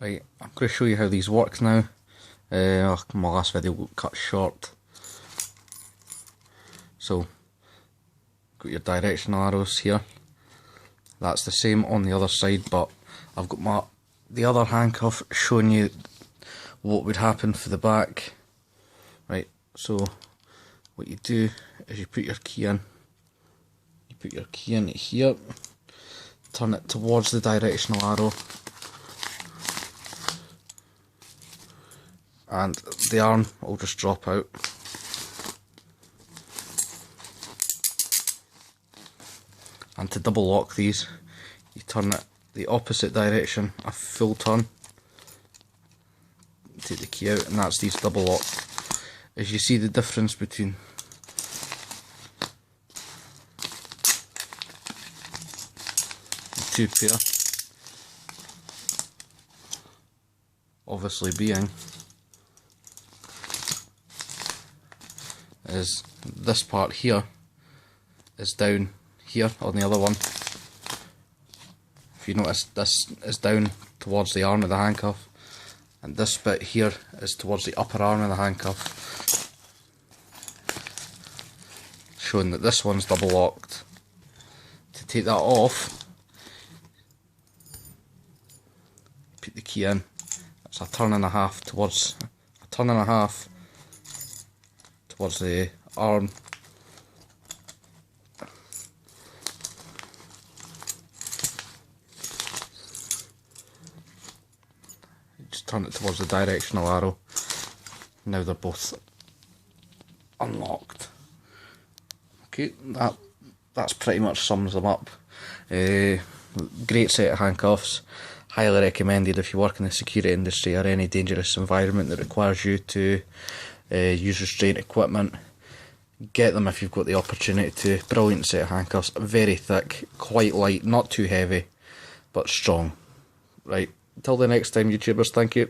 Right, I'm going to show you how these work now. My last video got cut short. So, got your directional arrows here. That's the same on the other side, but I've got the other handcuff showing you what would happen for the back. Right, so what you do is you put your key in. You put your key in here, turn it towards the directional arrow, and the arm will just drop out. And to double lock these, you turn it the opposite direction, a full turn, take the key out, and that's these double lock. As you see the difference between the two pair, obviously being is this part here is down here on the other one. If you notice, this is down towards the arm of the handcuff, and this bit here is towards the upper arm of the handcuff, showing that this one's double locked. To take that off, put the key in. It's a turn and a half towards the arm. Just turn it towards the directional arrow. Now they're both unlocked. Okay, that's pretty much sums them up. Great set of handcuffs. Highly recommended if you work in the security industry or any dangerous environment that requires you to use restraint equipment. Get them if you've got the opportunity to. Brilliant set of handcuffs. Very thick, quite light, not too heavy, but strong. Right, until the next time, YouTubers, thank you.